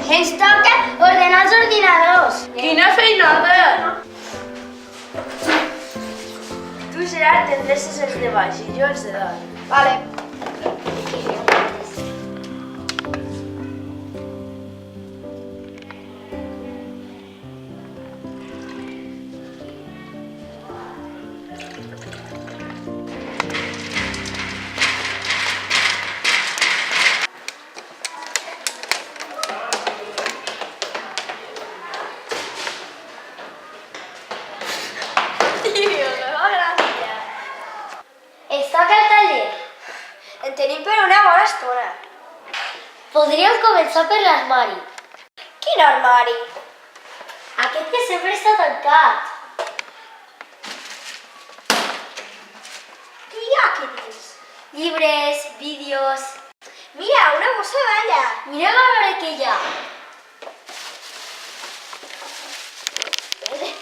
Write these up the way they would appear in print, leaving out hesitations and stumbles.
Ens toca ordenar els ordinadors. Quina feinada! Tu, Gerard, t'endreces els de baix i jo els de dalt. Vale. Ens toca el taller. En tenim per una bona estona. Podríem començar per l'armari. Quin armari? Aquest que sempre està tancat. Què hi ha aquí dins? Llibres, vídeos... Mira, una bossa vella. Mirem a veure què hi ha. Veure.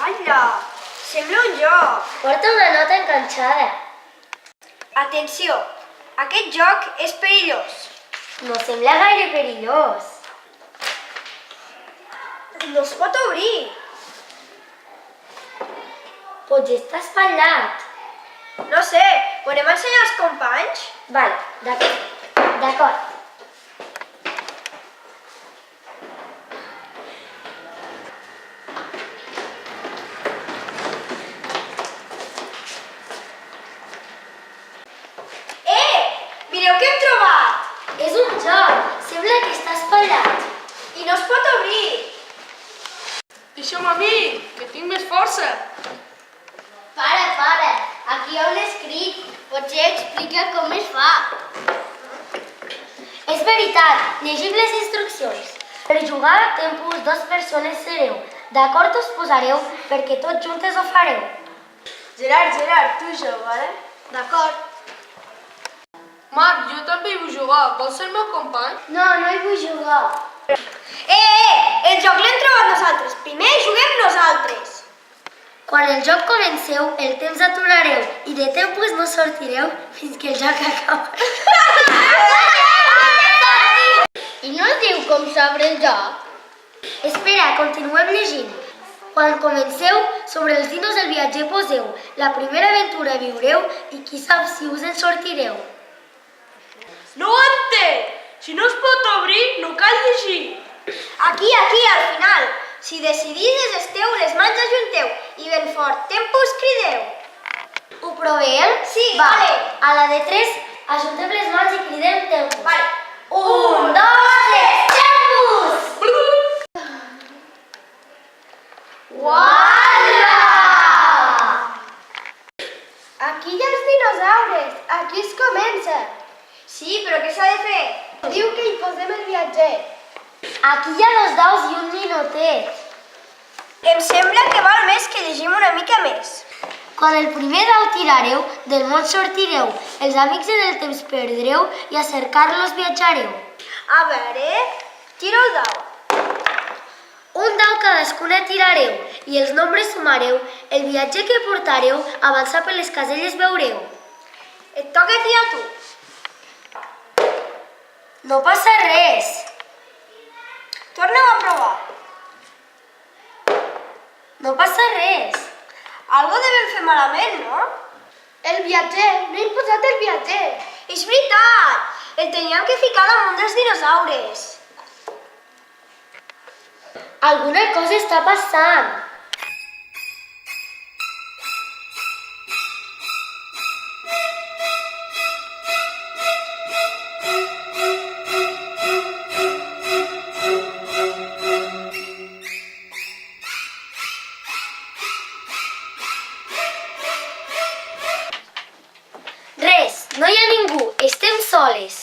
Alla, sembla un joc. Porta una nota enganxada. Atenció, aquest joc és perillós. No sembla gaire perillós. No es pot obrir. Potser està espatllat. No sé, podem ensenyar als companys? Vale, d'acord. Mireu què hem trobat! És un joc. Sembla que està espatllat. I no es pot obrir. Deixa'm a mi, que tinc més força. Para. Aquí hi ha un escrit. Potser explica com es fa. És veritat. Llegim les instruccions. Per jugar a tempos, 2 persones sereu. D'acord us posareu perquè tots juntes ho fareu. Gerard, tu jo, vale? D'acord. Marc, jo també hi vull jugar. Vols ser el meu company? No hi vull jugar. El joc l'hem trobat nosaltres. Primer juguem nosaltres. Quan el joc comenceu, el temps aturareu i de tempos no sortireu fins que el joc acabi. I no es diu com s'obre el joc? Espera, continuem llegint. Quan comenceu, sobre els dinos del viatger poseu. La primera aventura viureu i qui sap si us en sortireu. No ho entenc! Si no es pot obrir, no cal llegir. Aquí, al final. Si decidís esteu, les mans ajunteu i ben fort, tempos crideu. Ho provem? Sí, Va, vale. a la de 3, ajuntem les mans i cridem tempos. Vale. 1, 2, 3, tempos! Uala! Aquí hi ha els dinosaures. Aquí es comença. Sí, però què s'ha de fer? Diu que hi posem el viatger. Aquí hi ha 2 daus i un ninotet. Em sembla que val més que llegim una mica més. Quan el primer dau tirareu, del món sortireu, els amics en el temps perdreu i a cercar-los viatjareu. A veure, tiro el dau. Un dau cadascuna tirareu i els nombres sumareu, el viatger que portareu, avançar per les caselles veureu. Et toca tirar tu. No passa res. Torna-ho a provar. No passa res. Algo devem fer malament, no? El viatger, no hem posat el viatger. És veritat, el teníem que ficar damunt dels dinosaures. Alguna cosa està passant. No hi ha ningú, estem soles.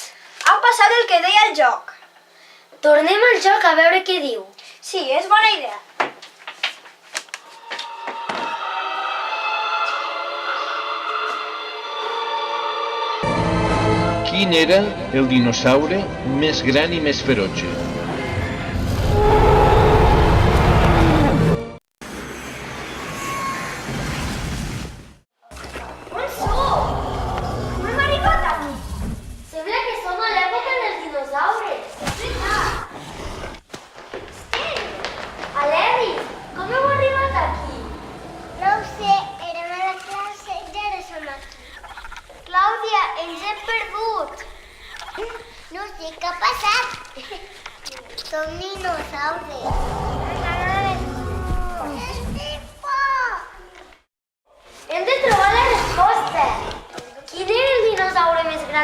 Ha passat el que deia el joc. Tornem al joc a veure què diu. Sí, és bona idea. Quin era el dinosaure més gran i més ferotge?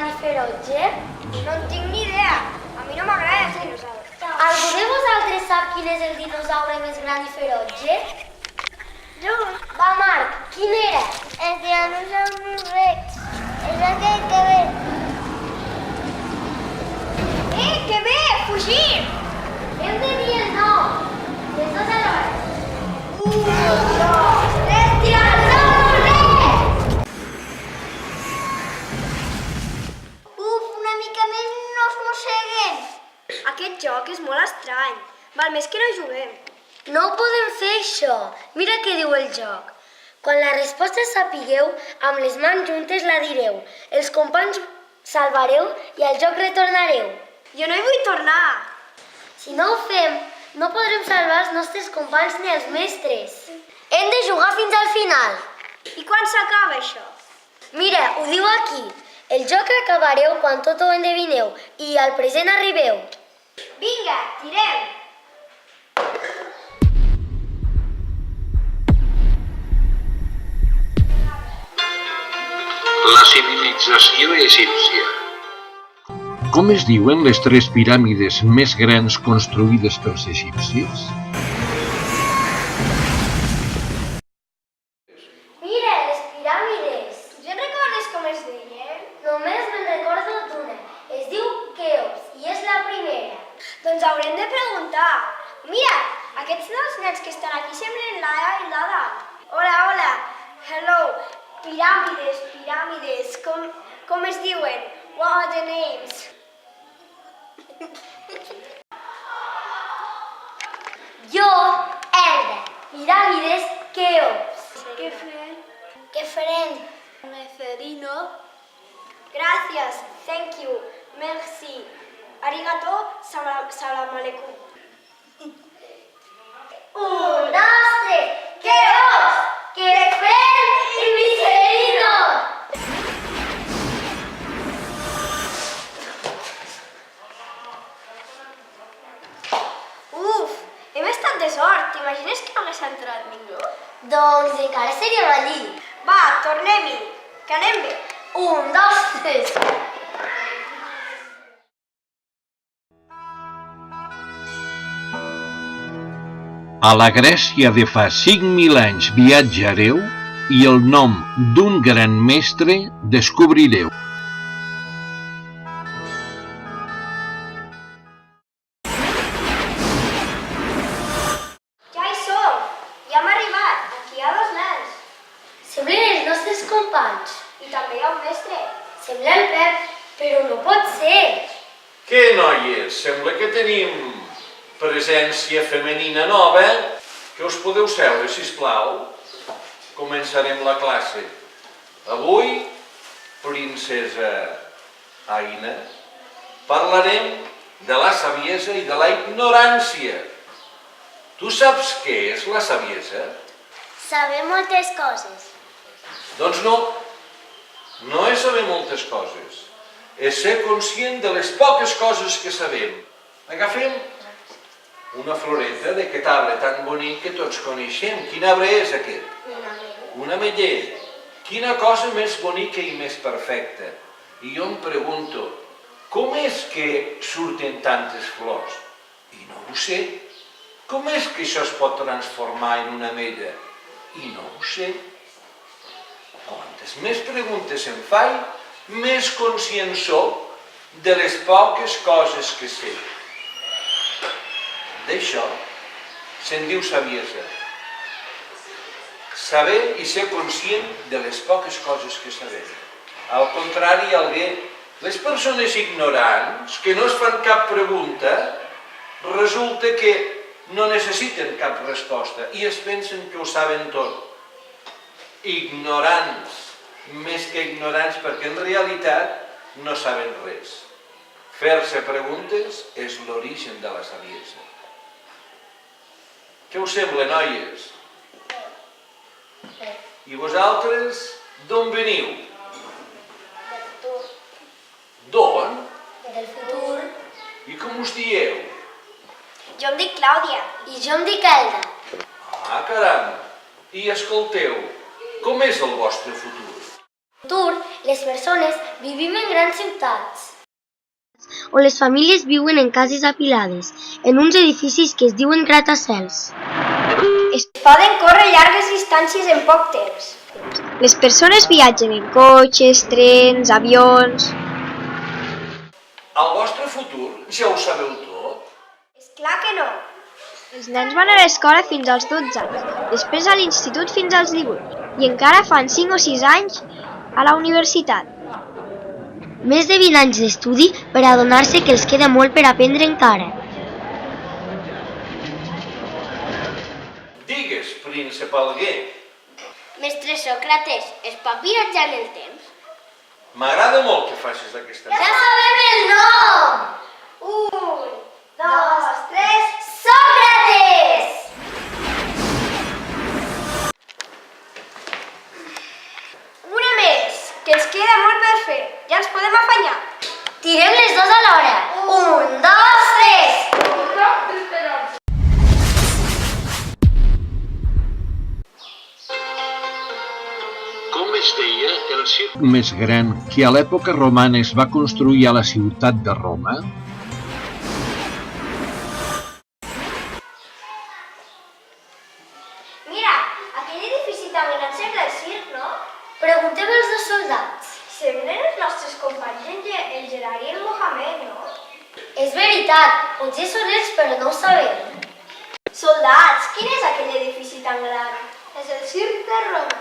gran i ferotge? No en tinc ni idea. A mi no m'agraden els dinosaures. Algú de vosaltres sap quin és el dinosaure més gran i ferotge? Jo. Va, Marc, quin era? El Tyrannosaurus Rex. És el que hay que ver. Que bé! Fugir! Hem de dir el nom. Les dues alhora. 1, 2, 3, Tyrannosaurus Rex! Una mica més no es mosseguen. Aquest joc és molt estrany. Val més que no juguem. No ho podem fer, això. Mira què diu el joc. Quan la resposta sapigueu, amb les mans juntes la direu. Els companys salvareu i al joc retornareu. Jo no hi vull tornar. Si no ho fem, no podrem salvar els nostres companys ni els mestres. Hem de jugar fins al final. I quan s'acaba això? Mira, ho diu aquí. El joc acabareu quan tot ho endevineu i al present arribeu. Vinga, tirem! La civilització egípcia. Com es diuen les 3 piràmides més grans construïdes pels egipcis? Mira, les piràmides. Tu te'n recordes com es deien? Només me'n recordo d'una. Es diu Keops i és la primera. Doncs haurem de preguntar. Mira, aquests dos nens que estan aquí semblen l'Ada i l'Ada. Hola, hola. Hello. Piràmides, piràmides. Com es diuen? What are the names? Jo, Elda. Piràmides Keops. ¿Qué farem? Mecerino. Gracias. Thank you. Merci. Arigato. Salam alaikum. 1, 2, 3. Keops. Kefren i Miserino. Uf, hem estat de sort. T'imagines que no hagués entrat ningú? Doncs encara seríem allí. Va, tornem-hi, que anem bé. 1, 2, 3. A la Grècia de fa 5.000 anys viatjareu i el nom d'un gran mestre descobrireu. Ja hi som, ja hem arribat. Aquí hi ha dos nens. Semblen els nostres companys. I també hi ha un mestre. Sembla el Pep, però no pot ser. Què, noies? Sembla que tenim presència femenina nova. Que us podeu seure, sisplau? Començarem la classe. Avui, princesa Aina, parlarem de la saviesa i de la ignorància. Tu saps què és la saviesa? Sabem moltes coses. Doncs no. No és saber moltes coses. És ser conscient de les poques coses que sabem. Agafem una floreta d'aquest arbre tan bonic que tots coneixem. Quin arbre és aquest? Un ametller. Quina cosa més bonica i més perfecta. I jo em pregunto, com és que surten tantes flors? I no ho sé. Com és que això es pot transformar en una ametlla? I no ho sé. Quantes més preguntes em faig, més conscient soc de les poques coses que sé. D'això se'n diu saviesa. Saber i ser conscient de les poques coses que sabem. Al contrari, les persones ignorants que no es fan cap pregunta, resulta que no necessiten cap resposta i es pensen que ho saben tot. Ignorants, més que ignorants, perquè en realitat no saben res. Fer-se preguntes és l'origen de la saviesa. Què us sembla, noies? I vosaltres, d'on veniu? Del futur. D'on? Del futur. I com us dieu? Jo em dic Clàudia. I jo em dic Elda. Ah, caram! I escolteu, com és el vostre futur? futur, les persones vivim en grans ciutats, on les famílies viuen en cases apilades, en uns edificis que es diuen gratacels. Es poden córrer llargues distàncies en poc temps. Les persones viatgen en cotxes, trens, avions... Al vostre futur ja ho sabeu tot? És clar que no. Els nens van a l'escola fins als 12 anys, després a l'institut fins als 18, i encara fan 5 o 6 anys a la universitat. Més de 20 anys d'estudi per adonar-se que els queda molt per aprendre encara. Digues, príncep Alguer. Mestre Sòcrates, es pot viatjar en el temps? M'agrada molt que facis aquesta Ja sabem el nom! 1, 2, 3... Sòcrates! Una més, que ens queda molt per fer. Ja ens podem afanyar. Tirem les dues alhora. 1, 2, 3! Com es deia el circ més gran que a l'època romana es va construir a la ciutat de Roma? Mira, aquell edifici tan gran sembla el circ, no? Preguntem als dos soldats. Semblen els nostres companys el Gerard i el Mohamed, no? És veritat, potser són ells però no ho sabem. Soldats, quin és aquell edifici tan gran? És el circ de Roma.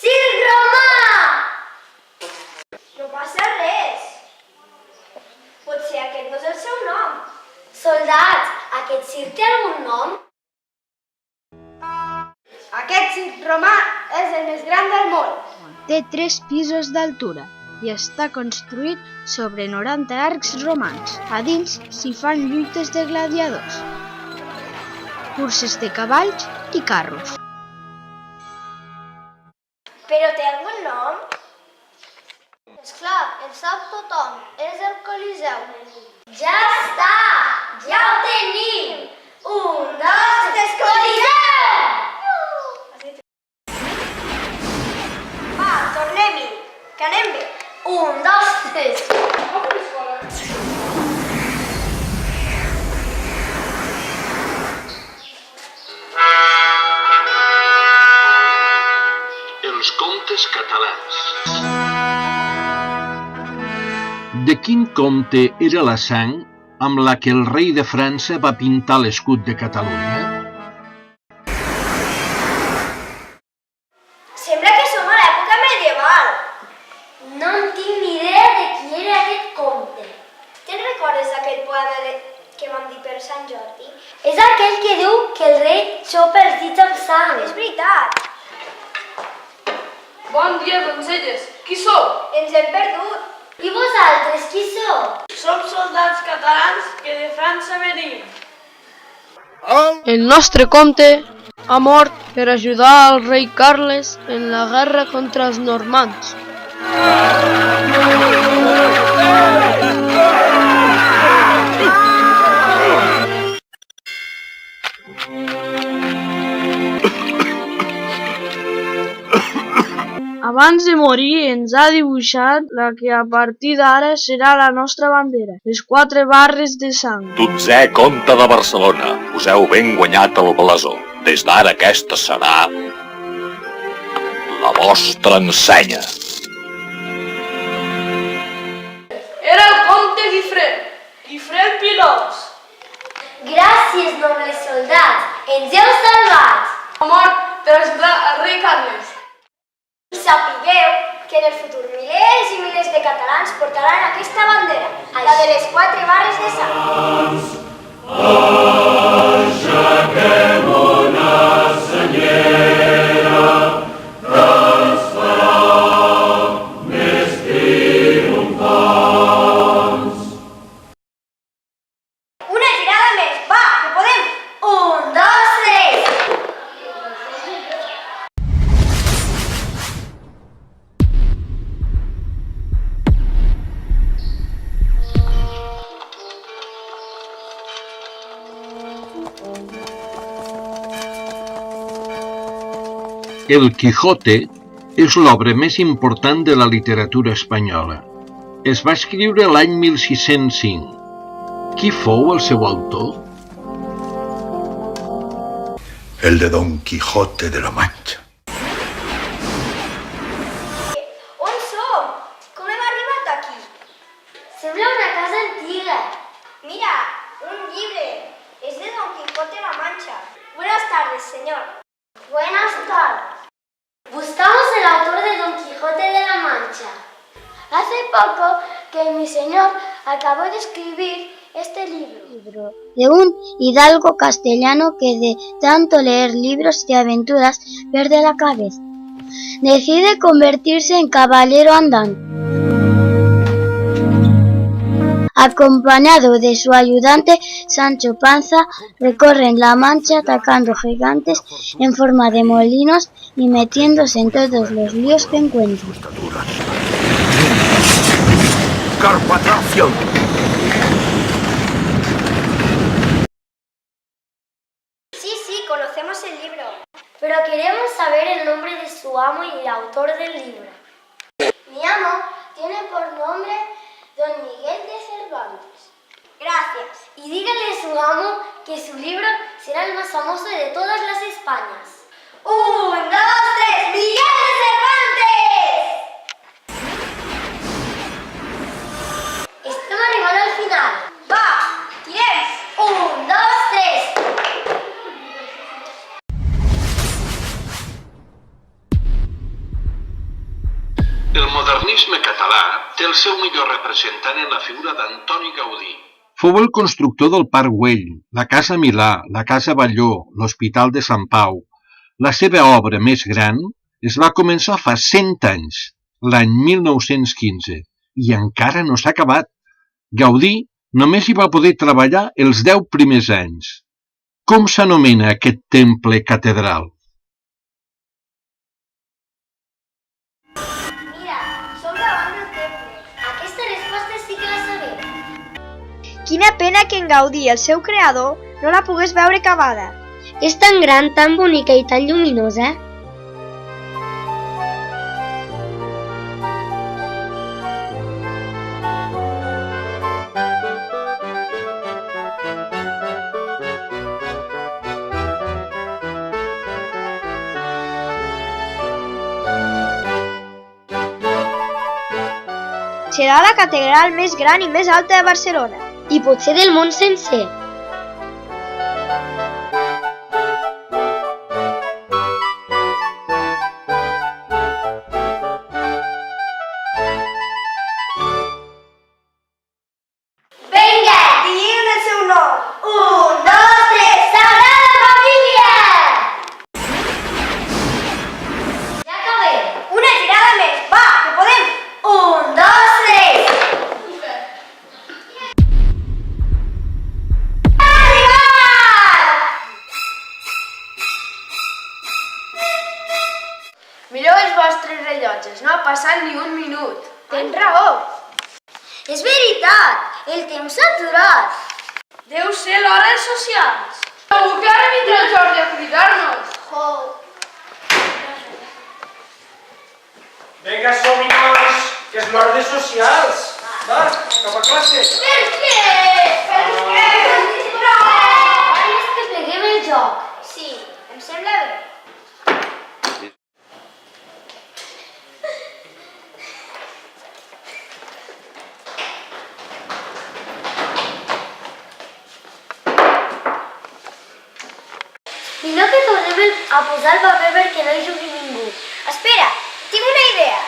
Circ Romà! No passa res. Potser aquest no és el seu nom. Soldats, aquest circ té algun nom? Aquest circ romà és el més gran del món. Té 3 pisos d'altura i està construït sobre 90 arcs romans. A dins s'hi fan lluites de gladiadors, curses de cavalls i carros. Però té algun nom? Esclar, el sap tothom, és el Coliseu. Ja està, ja ho tenim! 1, 2, 3, Coliseu! Va, tornem-hi, que anem bé. 1, 2, 3. Els comtes catalans. De quin comte era la sang amb la que el rei de França va pintar l'escut de Catalunya? Sembla que som a l'època medieval. No en tinc ni idea de qui era aquest comte. Te'n recordes d'aquell poema que vam dir per Sant Jordi? És aquell que diu que el rei xopa els dits amb sang. És veritat. Bon dia, donzelles. Qui sou? Ens hem perdut. I vosaltres, qui sou? Som soldats catalans que de França venim. El nostre comte ha mort per ajudar al rei Carles en la guerra contra els normands. Abans de morir ens ha dibuixat la que a partir d'ara serà la nostra bandera, les 4 barres de sang. 12è comte de Barcelona, us heu ben guanyat el blasó. Des d'ara aquesta serà la vostra ensenya. Era el comte Guifré. Guifré el Pilós. Gràcies, nobles soldats, ens heu salvat. Ha mort per ajudar al rei Carles. I sapigueu que en el futur milers i milers de catalans portaran aquesta bandera, la de les 4 barres de sang. Una girada més, va, que podem! 1, 2, 3. El Quijote és l'obra més important de la literatura espanyola. Es va escriure l'any 1605. Qui fou el seu autor? El de Don Quijote de la Mancha. On som? Com hem arribat aquí? Sembla una casa antiga. Mira, un llibre. Es de Don Quijote de la Mancha. Buenas tardes, señor. Buenas tardes. Buscamos el autor de Don Quijote de la Mancha. Hace poco que mi señor acabó de escribir este libro. De un hidalgo castellano que de tanto leer libros de aventuras pierde la cabeza. Decide convertirse en caballero andante. Acompañado de su ayudante Sancho Panza, recorren la Mancha atacando gigantes en forma de molinos y metiéndose en todos los líos que encuentran. ¡Carpatracio! Sí, conocemos el libro. Pero queremos saber el nombre de su amo y el autor del libro. Mi amo tiene por nombre Don Miguel de Cervantes. Gracias. Y dígale a su amo que su libro será el más famoso de todas las Españas. 1, 2, 3, ¡Miguel de Cervantes! Estamos arribando al final. Va, tirem! 1, 2, 3. El modernisme català té el seu millor representant en la figura d'Antoni Gaudí. Fou el constructor del Parc Güell, la Casa Milà, la Casa Batlló, l'Hospital de Sant Pau. La seva obra més gran es va començar fa 100 anys, l'any 1915, i encara no s'ha acabat. Gaudí només hi va poder treballar els 10 primers anys. Com s'anomena aquest temple catedral? Mira, som davant del temple. Aquesta resposta sí que la sabem. Quina pena que en Gaudí, el seu creador, no la pogués veure acabada. És tan gran, tan bonica i tan lluminosa. Serà la catedral més gran i més alta de Barcelona. I potser del món sencer. Vinga, diguin el seu nom. 1, 2, 3, Sagrada Família! Ja acabem. una girada més. Va, que podem. 1, 2, 3. Mireu els vostres rellotges, no ha passat ni un minut. Tens raó. És veritat, el temps s'ha aturat. Deu ser l'hora dels socials. Segur que ara vindrà el Jordi a cridar-nos. Vinga, som-hi, nois, que és l'hora de socials. Va, cap a classe. Per què? És que pleguem el joc. Sí, em sembla bé. I no que tornem a posar el paper perquè no hi jugui ningú. Espera, tinc una idea.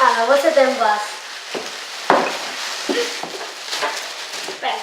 A la bossa te'n vas. Espera,